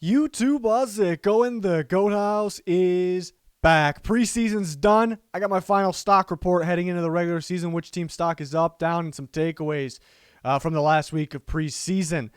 YouTube, what's it going? The Goat House is back. Preseason's done. I got my final stock report heading into the regular season, which team stock is up, down, and some takeaways from the last week of preseason.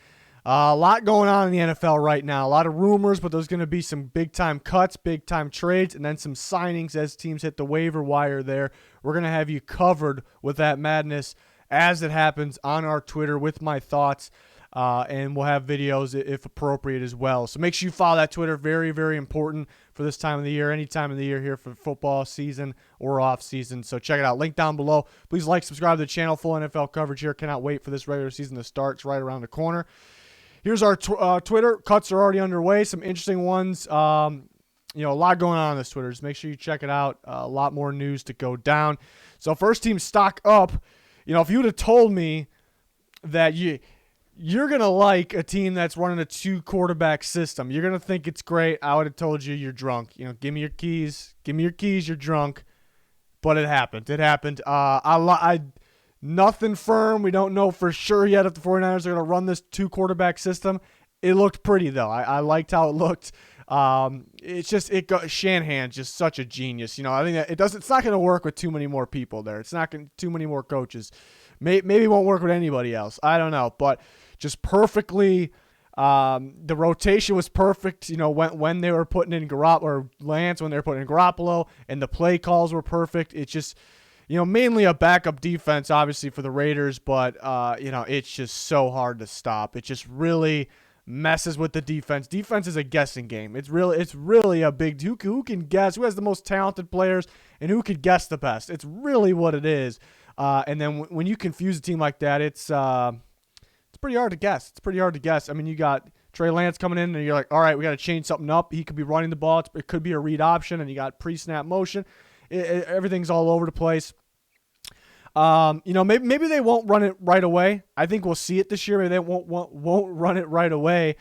A lot going on in the NFL right now. A lot of rumors, but there's going to be some big-time cuts, big-time trades, and then some signings as teams hit the waiver wire there. We're going to have you covered with that madness as it happens on our Twitter with my thoughts. And we'll have videos if appropriate as well. So make sure you follow that Twitter. Very, very important for this time of the year, any time of the year here for football season or off season. So check it out. Link down below. Please like, subscribe to the channel. Full NFL coverage here. Cannot wait for this regular season to start. It's right around the corner. Here's our Twitter. Cuts are already underway. Some interesting ones. A lot going on this Twitter. Just make sure you check it out. A lot more news to go down. So first team stock up. If you would have told me that you're going to like a team that's running a two-quarterback system, you're going to think it's great, I would have told you you're drunk. Give me your keys. Give me your keys. You're drunk. But it happened. Nothing firm. We don't know for sure yet if the 49ers are going to run this two-quarterback system. It looked pretty, though. I liked how it looked. Shanahan's just such a genius. I think that it's not going to work with too many more people there. It's not going too many more coaches. Maybe it won't work with anybody else. I don't know, but just perfectly. The rotation was perfect. When they were putting in Garoppolo or Lance, when they were putting in Garoppolo, and the play calls were perfect. It's just, mainly a backup defense, obviously for the Raiders, but it's just so hard to stop. It just really messes with the defense. Defense is a guessing game. It's really a big who can guess, who has the most talented players, and who could guess the best. It's really what it is. And then when you confuse a team like that, it's pretty hard to guess. I mean, you got Trey Lance coming in, and you're like, all right, we got to change something up. He could be running the ball. It could be a read option, and you got pre-snap motion. Everything's all over the place. Maybe they won't run it right away. I think we'll see it this year. Maybe they won't run it right away.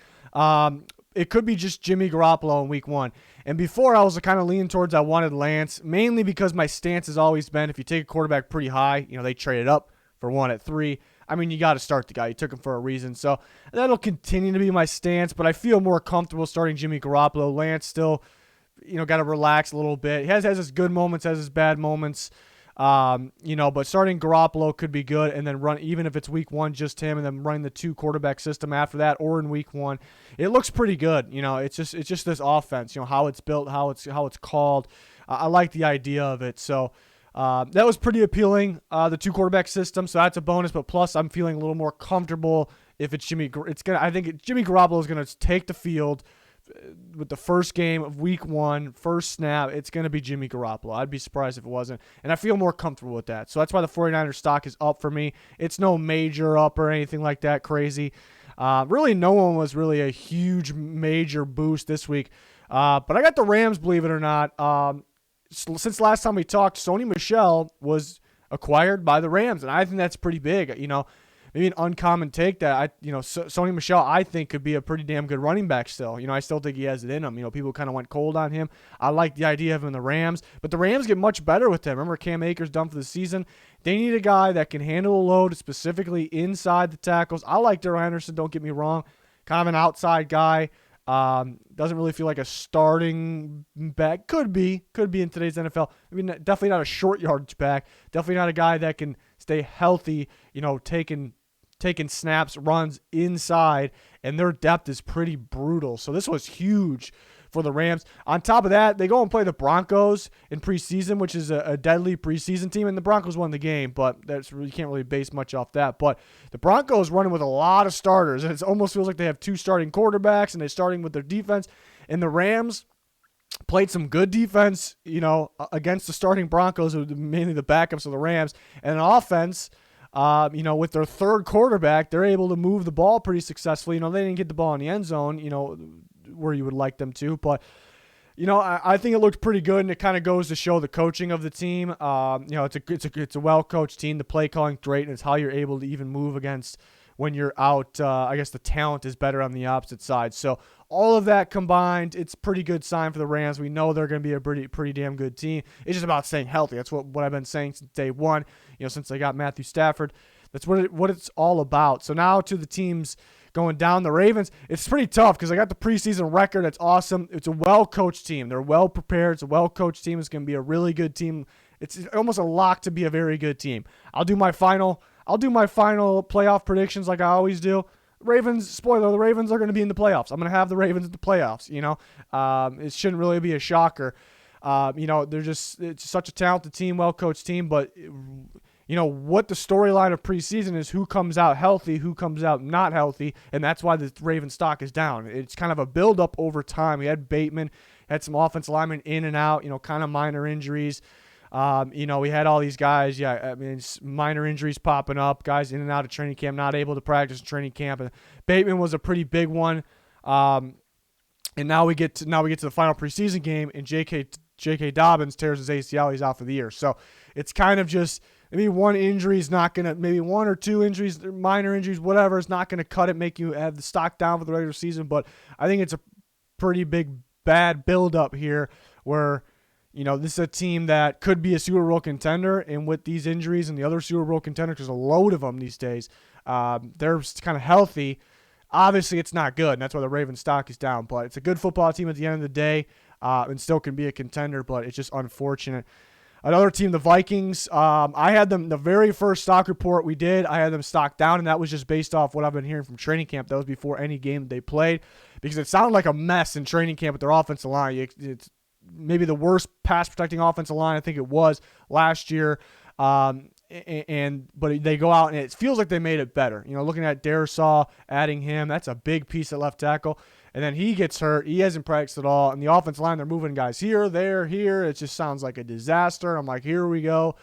It could be just Jimmy Garoppolo in week one. And before, I was kind of leaning towards I wanted Lance, mainly because my stance has always been if you take a quarterback pretty high, they traded up for one at 3. I mean, you got to start the guy. You took him for a reason. So that'll continue to be my stance, but I feel more comfortable starting Jimmy Garoppolo. Lance still, got to relax a little bit. He has his good moments, has his bad moments. But starting Garoppolo could be good, and then run, even if it's week one, just him, and then running the two quarterback system after that, or in week one, it looks pretty good. It's just this offense, how it's built, how it's called. I like the idea of it. So, that was pretty appealing, the two quarterback system. So that's a bonus, but plus I'm feeling a little more comfortable if it's Jimmy Garoppolo is going to take the field with the first game of week one, first snap. It's going to be Jimmy Garoppolo. I'd be surprised if it wasn't. And I feel more comfortable with that. So that's why the 49ers stock is up for me. It's no major up or anything like that crazy. Really, no one was really a huge major boost this week. But I got the Rams, believe it or not. Since last time we talked, Sony Michel was acquired by the Rams. And I think that's pretty big. Maybe an uncommon take that Sony Michel, I think, could be a pretty damn good running back still. I still think he has it in him. People kind of went cold on him. I like the idea of him in the Rams, but the Rams get much better with him. Remember, Cam Akers done for the season. They need a guy that can handle a load, specifically inside the tackles. I like Darrell Henderson, don't get me wrong. Kind of an outside guy. Doesn't really feel like a starting back. Could be in today's NFL. I mean, definitely not a short yardage back. Definitely not a guy that can stay healthy, taking snaps, runs inside, and their depth is pretty brutal. So this was huge for the Rams. On top of that, they go and play the Broncos in preseason, which is a deadly preseason team, and the Broncos won the game, but you can't really base much off that. But the Broncos running with a lot of starters, and it almost feels like they have 2 starting quarterbacks, and they're starting with their defense. And the Rams played some good defense, against the starting Broncos, mainly the backups of the Rams, and an offense. With their third quarterback, they're able to move the ball pretty successfully. They didn't get the ball in the end zone, where you would like them to. But, I think it looked pretty good, and it kind of goes to show the coaching of the team. It's a well-coached team. The play calling great, and it's how you're able to even move against when you're out. I guess the talent is better on the opposite side. So all of that combined, it's a pretty good sign for the Rams. We know they're going to be a pretty damn good team. It's just about staying healthy. That's what I've been saying since day one, since they got Matthew Stafford. That's what it's all about. So now to the teams going down. The Ravens, it's pretty tough because I got the preseason record. It's awesome. It's a well-coached team. They're well-prepared. It's a well-coached team. It's going to be a really good team. It's almost a lock to be a very good team. I'll do my final playoff predictions like I always do. Ravens, spoiler, the Ravens are going to be in the playoffs. I'm going to have the Ravens in the playoffs, It shouldn't really be a shocker. It's such a talented team, well-coached team, but what the storyline of preseason is who comes out healthy, who comes out not healthy, and that's why the Ravens stock is down. It's kind of a build-up over time. We had Bateman, had some offensive linemen in and out, kind of minor injuries. We had all these guys, minor injuries popping up, guys in and out of training camp, not able to practice in training camp. And Bateman was a pretty big one. And now we get to the final preseason game, and J.K. Dobbins tears his ACL. He's out for the year. So it's kind of just maybe one injury is not going to, maybe one or two injuries, minor injuries, whatever, is not going to cut it, make you have the stock down for the regular season. But I think it's a pretty bad build-up here where, this is a team that could be a Super Bowl contender, and with these injuries and the other Super Bowl contenders, there's a load of them these days, they're kind of healthy. Obviously, it's not good, and that's why the Ravens stock is down. But it's a good football team at the end of the day, and still can be a contender, but it's just unfortunate. Another team, the Vikings, I had them, the very first stock report we did, I had them stock down, and that was just based off what I've been hearing from training camp. That was before any game they played, because it sounded like a mess in training camp with their offensive line. It's maybe the worst pass-protecting offensive line I think it was last year. But they go out, and it feels like they made it better. Looking at Darisaw, adding him, that's a big piece at left tackle. And then he gets hurt. He hasn't practiced at all. And the offensive line, they're moving guys here, there, here. It just sounds like a disaster. I'm like, here we go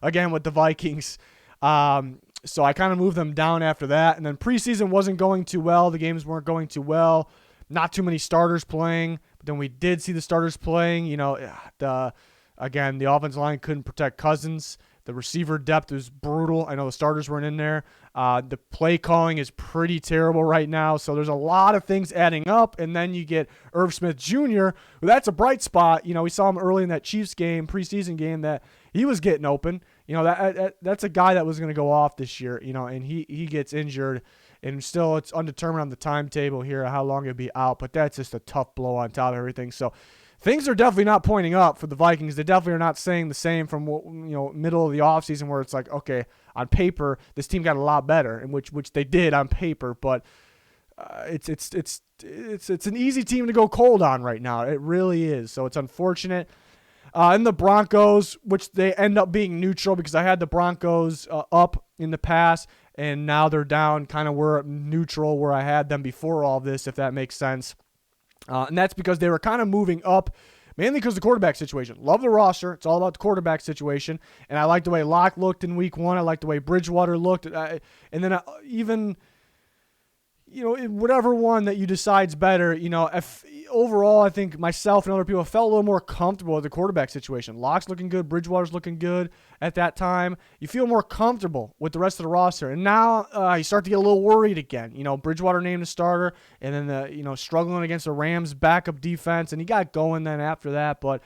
again with the Vikings. So I kind of moved them down after that. And then preseason wasn't going too well. The games weren't going too well. Not too many starters playing. But then we did see the starters playing. The offensive line couldn't protect Cousins. The receiver depth is brutal. I know the starters weren't in there. The play calling is pretty terrible right now. So there's a lot of things adding up. And then you get Irv Smith Jr. That's a bright spot. We saw him early in that Chiefs game, preseason game, that he was getting open. That's a guy that was going to go off this year, and he gets injured. And still it's undetermined on the timetable here how long he'll be out. But that's just a tough blow on top of everything. So things are definitely not pointing up for the Vikings. They definitely are not saying the same from middle of the offseason where it's like, okay, on paper this team got a lot better, and which they did on paper, but it's an easy team to go cold on right now. It really is. So it's unfortunate. And the Broncos, which they end up being neutral because I had the Broncos up in the past, and now they're down kind of where neutral where I had them before all this, if that makes sense. And that's because they were kind of moving up, mainly because of the quarterback situation. Love the roster. It's all about the quarterback situation. And I like the way Locke looked in week one. I like the way Bridgewater looked. And then even, whatever one that you decide's better, if overall I think myself and other people felt a little more comfortable with the quarterback situation. Locke's looking good. Bridgewater's looking good at that time. You feel more comfortable with the rest of the roster. And now you start to get a little worried again. Bridgewater named a starter, and then struggling against the Rams backup defense, and he got going then after that. But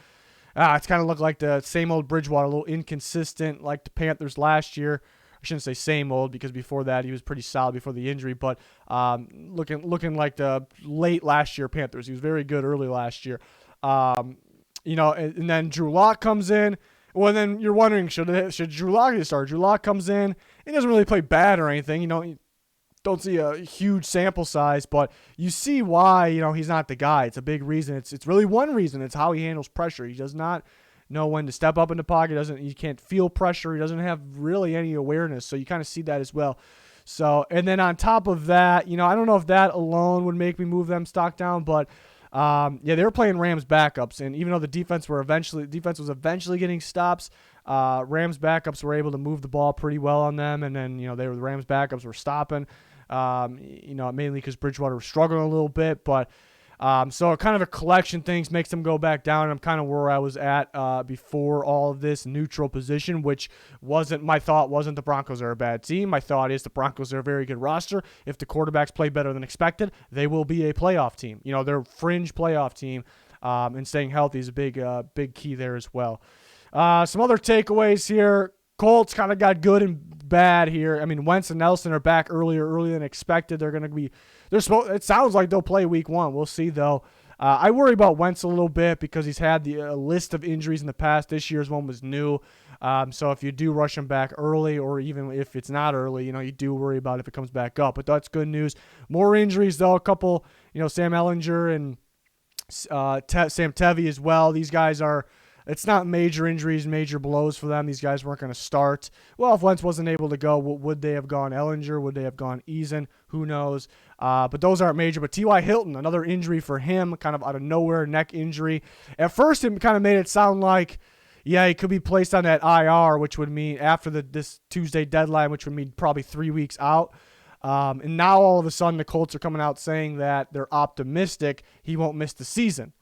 it's kind of looked like the same old Bridgewater, a little inconsistent like the Panthers last year. I shouldn't say same old because before that he was pretty solid before the injury, but looking like the late last year Panthers. He was very good early last year. And then Drew Lock comes in. Well, then you're wondering, should Drew Lock start? Drew Lock comes in. He doesn't really play bad or anything. You don't see a huge sample size, but you see why, he's not the guy. It's a big reason. It's really one reason. It's how he handles pressure. He does not know when to step up in the pocket. He can't feel pressure. He doesn't have really any awareness. So you kind of see that as well. So, and then on top of that, I don't know if that alone would make me move them stock down, but they were playing Rams backups, and even though the defense was eventually getting stops, Rams backups were able to move the ball pretty well on them, and then the Rams backups were stopping, mainly because Bridgewater was struggling a little bit, but. So kind of a collection things makes them go back down. And I'm kind of where I was at before all of this neutral position, which my thought wasn't the Broncos are a bad team. My thought is the Broncos are a very good roster. If the quarterbacks play better than expected, they will be a playoff team. They're a fringe playoff team, and staying healthy is a big key there as well. Some other takeaways here. Colts kind of got good and bad here. I mean, Wentz and Nelson are back earlier than expected. They're going to be – it sounds like they'll play week 1. We'll see, though. I worry about Wentz a little bit because he's had the list of injuries in the past. This year's one was new. So if you do rush him back early, or even if it's not early, you do worry about if it comes back up. But that's good news. More injuries, though. A couple, Sam Ehlinger and Sam Tevi as well. These guys are – it's not major injuries, major blows for them. These guys weren't going to start. Well, if Wentz wasn't able to go, would they have gone Ehlinger? Would they have gone Eason? Who knows? But those aren't major. But T.Y. Hilton, another injury for him, kind of out of nowhere, neck injury. At first, it kind of made it sound like, yeah, he could be placed on that IR, which would mean after this Tuesday deadline, which would mean probably 3 weeks out. And now all of a sudden the Colts are coming out saying that they're optimistic he won't miss the season.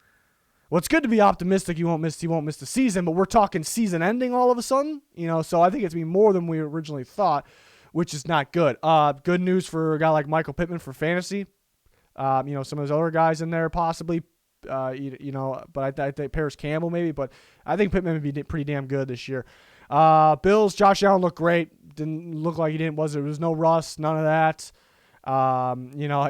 Well, it's good to be optimistic he won't miss the season, but we're talking season ending all of a sudden, so I think it's going to be more than we originally thought, which is not good. Good news for a guy like Michael Pittman for fantasy. Some of those other guys in there possibly, but I think Paris Campbell maybe, but I think Pittman would be pretty damn good this year. Bills, Josh Allen looked great. Didn't look like he didn't, there was no rust, none of that.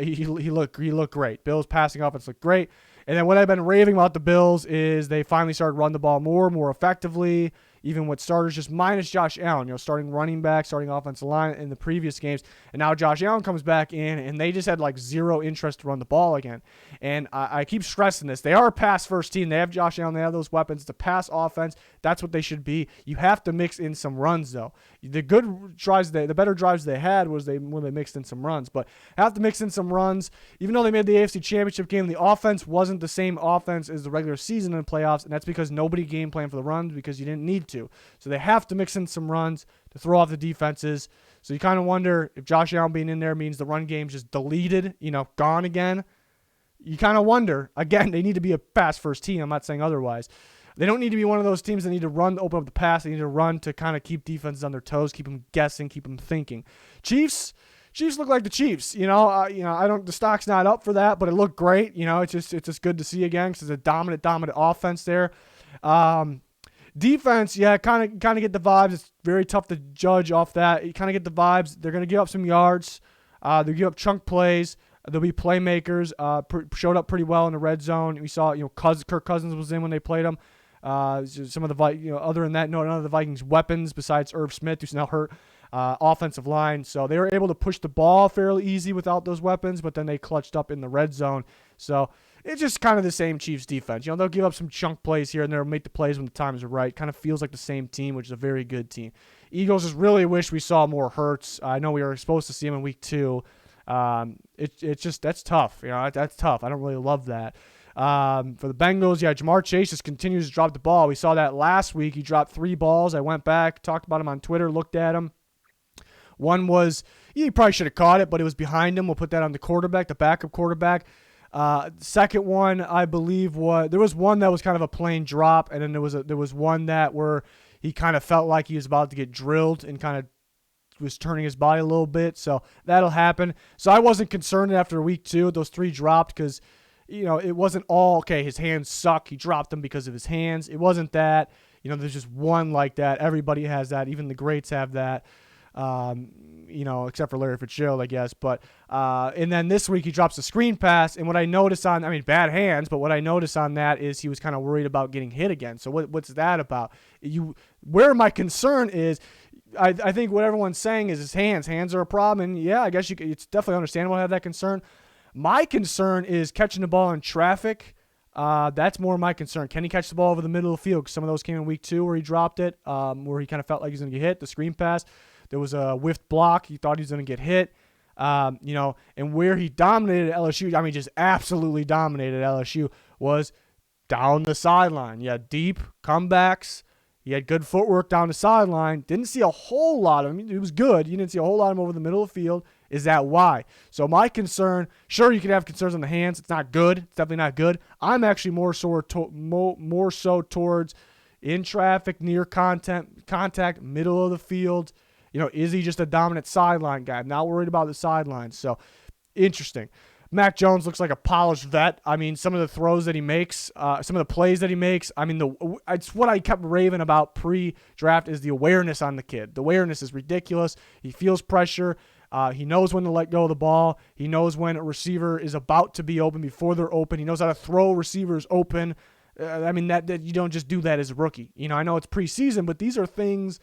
He looked great. Bills passing offense looked great. And then what I've been raving about the Bills is they finally started running the ball more effectively, even with starters, just minus Josh Allen, starting running back, starting offensive line in the previous games. And now Josh Allen comes back in, and they just had zero interest to run the ball again. And I keep stressing this. They are a pass-first team. They have Josh Allen. They have those weapons. It's a pass offense. That's what they should be. You have to mix in some runs, though. The good drives, the better drives they had was when they mixed in some runs. But have to mix in some runs. Even though they made the AFC Championship game, the offense wasn't the same offense as the regular season in the playoffs, and that's because nobody game planned for the runs because you didn't need to. So they have to mix in some runs to throw off the defenses. So you kind of wonder if Josh Allen being in there means the run game's just deleted, gone again. You kind of wonder. Again, they need to be a pass-first team. I'm not saying otherwise. They don't need to be one of those teams that need to run to open up the pass. They need to run to kind of keep defenses on their toes, keep them guessing, keep them thinking. Chiefs look like the Chiefs. The stock's not up for that, but it looked great. It's just good to see again because it's a dominant offense there. Defense, yeah, kind of get the vibes. It's very tough to judge off that. You kind of get the vibes. They're going to give up some yards. They give up chunk plays. There'll be playmakers. Showed up pretty well in the red zone. We saw, Kirk Cousins was in when they played him. Some of the, other than that, none of the Vikings' weapons besides Irv Smith, who's now hurt, offensive line. So they were able to push the ball fairly easy without those weapons, but then they clutched up in the red zone. So it's just kind of the same Chiefs defense. They'll give up some chunk plays here and there, make the plays when the time is right. Kind of feels like the same team, which is a very good team. Eagles just really wish we saw more Hurts. I know we were supposed to see him in week 2. It's just, that's tough. That's tough. I don't really love that. For the Bengals, yeah, Jamar Chase just continues to drop the ball. We saw that last week. He dropped 3 balls. I went back, talked about him on Twitter, looked at him. One was, he probably should have caught it, but it was behind him. We'll put that on the backup quarterback. Second one, I believe, there was one that was kind of a plain drop, and then there was one that where he kind of felt like he was about to get drilled and kind of was turning his body a little bit. So that'll happen. So I wasn't concerned after week 2. Those 3 dropped because, it wasn't all, okay, his hands suck. He dropped them because of his hands. It wasn't that. There's just one like that. Everybody has that. Even the greats have that. Except for Larry Fitzgerald, I guess. But and then this week he drops a screen pass, and what I noticed bad hands, but what I noticed on that is he was kind of worried about getting hit again. So what's that about? Where my concern is, I think what everyone's saying is his hands. Hands are a problem, and yeah, I guess it's definitely understandable to have that concern. My concern is catching the ball in traffic. That's more my concern. Can he catch the ball over the middle of the field? 'Cause some of those came in week 2 where he dropped it, where he kind of felt like he was going to get hit. The screen pass. There was a whiffed block. He thought he was going to get hit. And where he dominated LSU, just absolutely dominated LSU, was down the sideline. Yeah, deep comebacks. He had good footwork down the sideline. Didn't see a whole lot of him. It was good. You didn't see a whole lot of him over the middle of the field. Is that why? So my concern, sure, you can have concerns on the hands. It's not good. It's definitely not good. I'm actually more so towards in traffic, near contact, middle of the field. Is he just a dominant sideline guy? I'm not worried about the sidelines. So, interesting. Mac Jones looks like a polished vet. I mean, some of the throws that he makes, some of the plays that he makes. I mean, it's what I kept raving about pre-draft is the awareness on the kid. The awareness is ridiculous. He feels pressure. He knows when to let go of the ball. He knows when a receiver is about to be open before they're open. He knows how to throw receivers open. I mean, that you don't just do that as a rookie. I know it's preseason, but these are things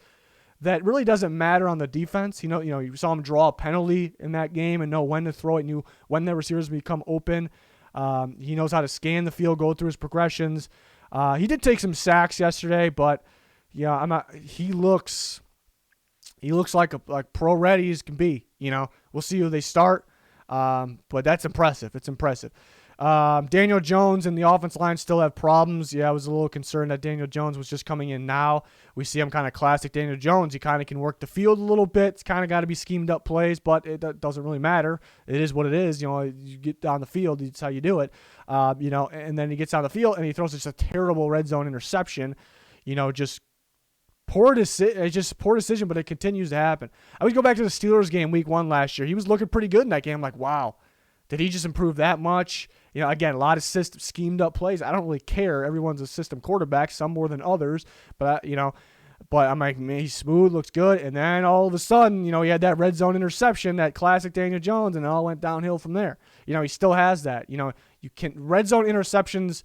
that really doesn't matter on the defense. You saw him draw a penalty in that game and know when to throw it, knew when the receivers become open. He knows how to scan the field, go through his progressions. He did take some sacks yesterday, but he looks like pro ready as can be. We'll see who they start, but that's impressive. It's impressive. Daniel Jones and the offensive line still have problems. Yeah, I was a little concerned that Daniel Jones was just coming in now. We see him kind of classic Daniel Jones. He kind of can work the field a little bit. It's kind of got to be schemed up plays, but it doesn't really matter. It is what it is. You get down the field, it's how you do it. And then he gets on the field and he throws just a terrible red zone interception. Just poor decision, but it continues to happen. I would go back to the Steelers game week 1 last year. He was looking pretty good in that game. I'm like, wow, did he just improve that much? Again, a lot of schemed up plays. I don't really care. Everyone's a system quarterback, some more than others. But I'm like, man, he's smooth, looks good. And then all of a sudden, he had that red zone interception, that classic Daniel Jones, and it all went downhill from there. He still has that. Red zone interceptions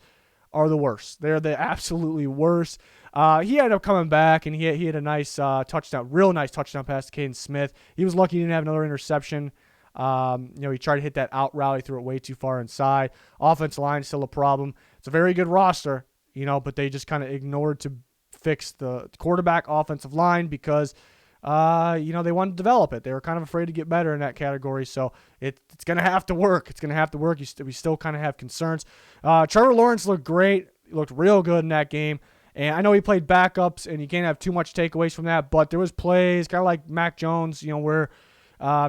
are the worst. They're the absolutely worst. He ended up coming back, and he had a nice touchdown, real nice touchdown pass to Caden Smith. He was lucky he didn't have another interception. He tried to hit that out route. He threw it way too far inside. Offensive line is still a problem. It's a very good roster, but they just kind of ignored to fix the quarterback offensive line because, they wanted to develop it. They were kind of afraid to get better in that category. So it's going to have to work. It's going to have to work. We still kind of have concerns. Trevor Lawrence looked great. He looked real good in that game. And I know he played backups, and you can't have too much takeaways from that, but there was plays, kind of like Mac Jones, where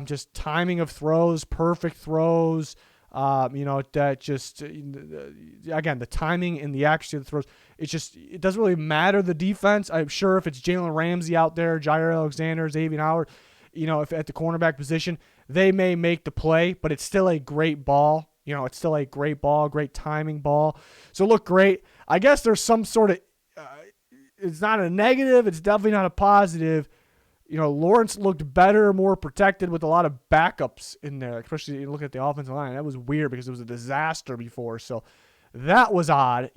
just timing of throws, perfect throws, that just, again, the timing and the accuracy of the throws, it doesn't really matter the defense. I'm sure if it's Jalen Ramsey out there, Jair Alexander, Xavier Howard, if at the cornerback position, they may make the play, but it's still a great ball. It's still a great ball, great timing ball. So look great. I guess there's some sort of, it's not a negative, it's definitely not a positive. Lawrence looked better, more protected with a lot of backups in there, especially you look at the offensive line. That was weird because it was a disaster before. So that was odd,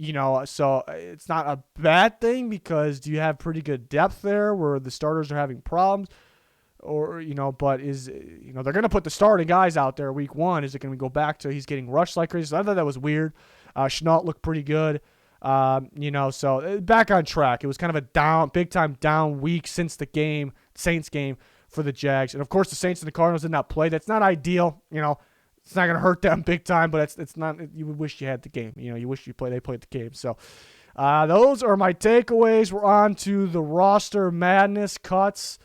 So it's not a bad thing because you have pretty good depth there where the starters are having problems. Or, but they're going to put the starting guys out there week 1. Is it going to go back to he's getting rushed like crazy? So I thought that was weird. Chenault looked pretty good. So back on track. It was kind of a big time down week since the Saints game for the Jags. And of course the Saints and the Cardinals did not play. That's not ideal. It's not going to hurt them big time, but it's not, you would wish you had the game. You wish they played the game. So, those are my takeaways. We're on to the roster madness, cuts,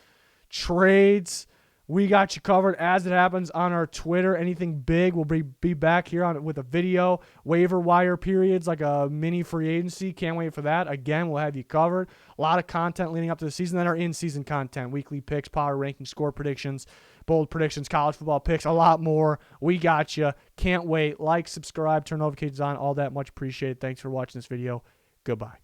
trades. We got you covered as it happens on our Twitter. Anything big, we'll be back here on it with a video. Waiver wire periods, like a mini free agency. Can't wait for that. Again, we'll have you covered. A lot of content leading up to the season, then our in-season content. Weekly picks, power rankings, score predictions, bold predictions, college football picks, a lot more. We got you. Can't wait. Like, subscribe, turn notifications on. All that much appreciated. Thanks for watching this video. Goodbye.